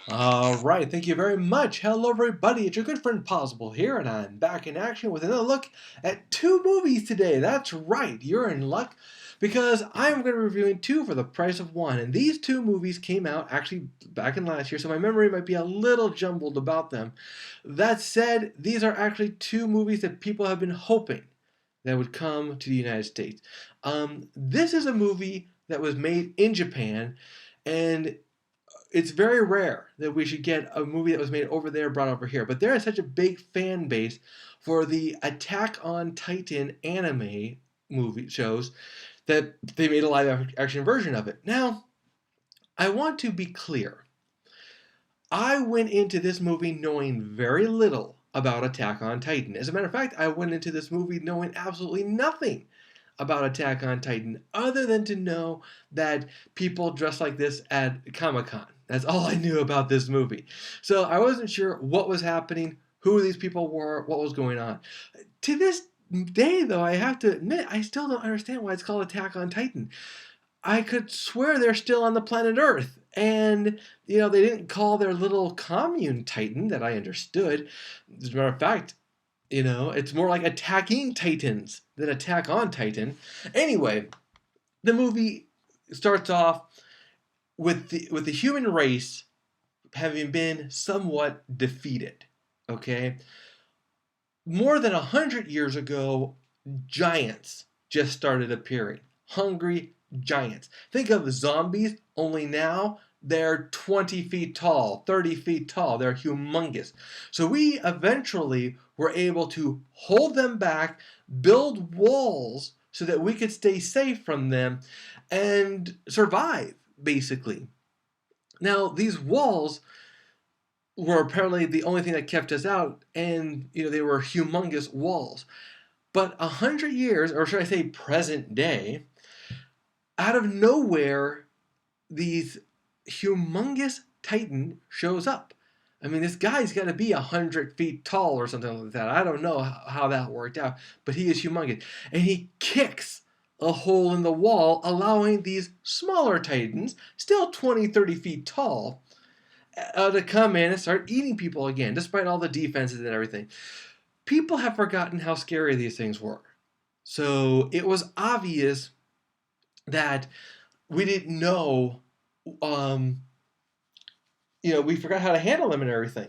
All right, thank you very much. Hello, everybody. It's your good friend Pozzible here, and I'm back in action with another look at two movies today. That's right, you're in luck because I'm going to be reviewing two for the price of one. And these two movies came out actually back in last year, so my memory might be a little jumbled about them. That said, these are actually two movies that people have been hoping that would come to the United States. This is a movie that was made in Japan, and it's very rare that we should get a movie that was made over there brought over here. But there is such a big fan base for the Attack on Titan anime movie shows that they made a live action version of it. Now, I want to be clear. I went into this movie knowing very little about Attack on Titan. As a matter of fact, I went into this movie knowing absolutely nothing about Attack on Titan other than to know that people dress like this at Comic-Con. That's all I knew about this movie. So I wasn't sure what was happening, who these people were, what was going on. To this day, though, I have to admit, I still don't understand why it's called Attack on Titan. I could swear they're still on the planet Earth. And, they didn't call their little commune Titan that I understood. As a matter of fact, it's more like attacking Titans than Attack on Titan. Anyway, the movie starts off with the human race having been somewhat defeated. Okay? More than 100 years ago, giants just started appearing. Hungry giants. Think of zombies, only now they're 20 feet tall, 30 feet tall. They're humongous. So we eventually were able to hold them back, build walls so that we could stay safe from them and survive, basically. Now, these walls were apparently the only thing that kept us out, and they were humongous walls. But 100 years, or should I say present day, out of nowhere, these humongous titan shows up. I mean, this guy's got to be 100 feet tall or something like that. I don't know how that worked out, but he is humongous. And he kicks a hole in the wall, allowing these smaller titans, still 20, 30 feet tall, to come in and start eating people again, despite all the defenses and everything. People have forgotten how scary these things were. So it was obvious that we didn't know, we forgot how to handle them and everything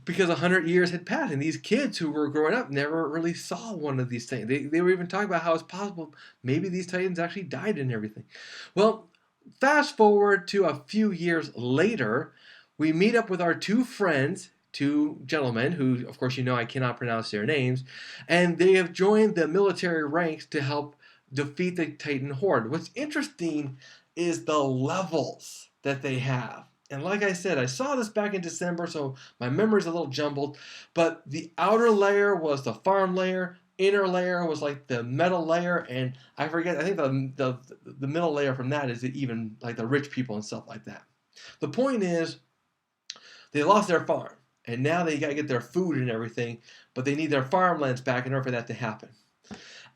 because 100 years had passed, and these kids who were growing up never really saw one of these things. They were even talking about how it's possible maybe these titans actually died and everything. Well, fast forward to a few years later, we meet up with our two friends, two gentlemen who, of course, I cannot pronounce their names, and they have joined the military ranks to help defeat the Titan horde. What's interesting is the levels that they have. And like I said, I saw this back in December, so my memory's a little jumbled. But the outer layer was the farm layer, inner layer was like the metal layer, and I think the middle layer from that is even like the rich people and stuff like that. The point is, they lost their farm, and now they got to get their food and everything, but they need their farmlands back in order for that to happen.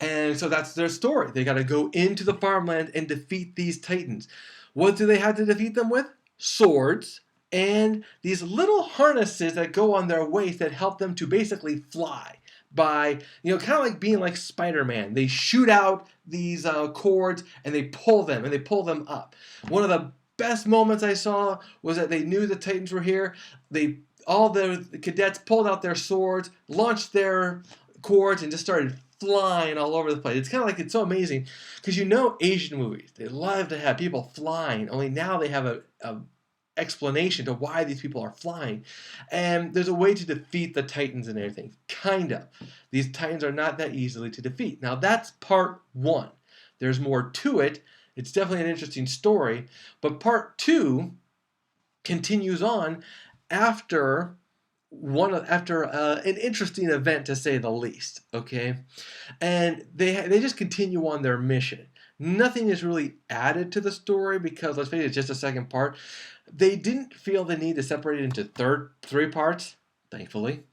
And so that's their story. They got to go into the farmland and defeat these titans. What do they have to defeat them with? Swords and these little harnesses that go on their waist that help them to basically fly by, kind of like being like Spider-Man. They shoot out these cords and they pull them up. One of the best moments I saw was that they knew the titans were here. All the cadets pulled out their swords, launched their cords, and just started flying all over the place. It's kind of like, it's so amazing because Asian movies, they love to have people flying, only now they have a explanation to why these people are flying, and there's a way to defeat the titans and everything. Kind of. These titans are not that easily to defeat. Now that's part one. There's more to it. It's definitely an interesting story, but part two continues on after an interesting event, to say the least. Okay, and they just continue on their mission. Nothing is really added to the story because, let's face it, it's just a second part. They didn't feel the need to separate it into three parts. Thankfully,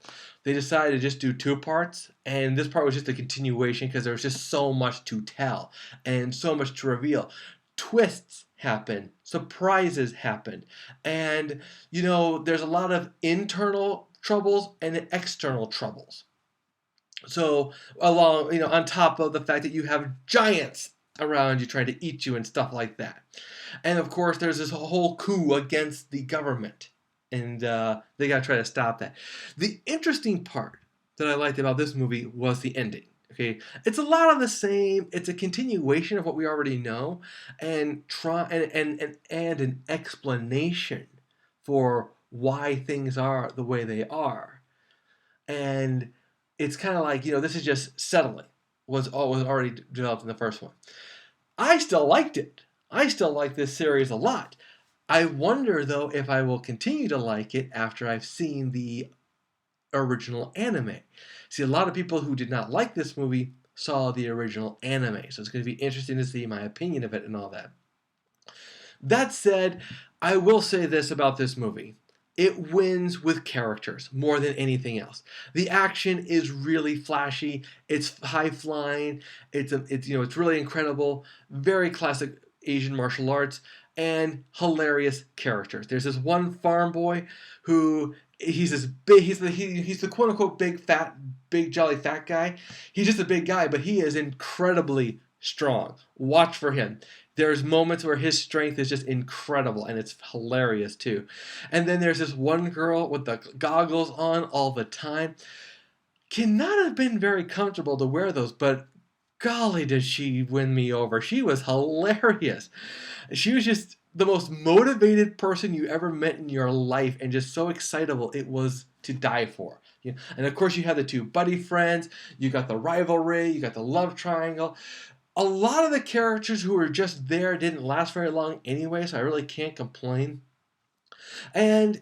they decided to just do two parts, and this part was just a continuation because there was just so much to tell and so much to reveal. Twists happen, surprises happen, and there's a lot of internal troubles and external troubles. So along, on top of the fact that you have giants around you trying to eat you and stuff like that. And of course, there's this whole coup against the government, and they got to try to stop that. The interesting part that I liked about this movie was the ending. Okay, it's a lot of the same. It's a continuation of what we already know, and and an explanation for why things are the way they are. And it's kind of like, this is just settling was already developed in the first one. I still liked it. I still like this series a lot. I wonder though if I will continue to like it after I've seen the original anime. See, a lot of people who did not like this movie saw the original anime, so it's going to be interesting to see my opinion of it and all that. That said, I will say this about this movie. It wins with characters more than anything else. The action is really flashy. It's high flying. It's really incredible. Very classic Asian martial arts and hilarious characters. There's this one farm boy who he's this big. He's the quote unquote big jolly fat guy. He's just a big guy, but he is incredibly strong. Watch for him. There's moments where his strength is just incredible, and it's hilarious too. And then there's this one girl with the goggles on all the time. Cannot have been very comfortable to wear those, but golly, did she win me over. She was hilarious. She was just the most motivated person you ever met in your life, and just so excitable. It was to die for. And of course, you have the two buddy friends. You got the rivalry. You got the love triangle. A lot of the characters who were just there didn't last very long anyway, so I really can't complain. And,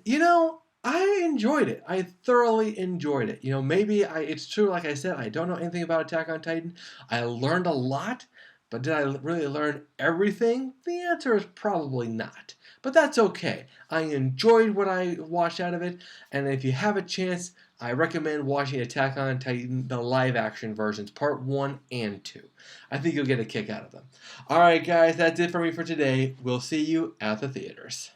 I enjoyed it. I thoroughly enjoyed it. It's true, like I said, I don't know anything about Attack on Titan. I learned a lot, but did I really learn everything? The answer is probably not. But that's okay. I enjoyed what I watched out of it, and if you have a chance, I recommend watching Attack on Titan, the live-action versions, Part 1 and 2. I think you'll get a kick out of them. Alright guys, that's it for me for today. We'll see you at the theaters.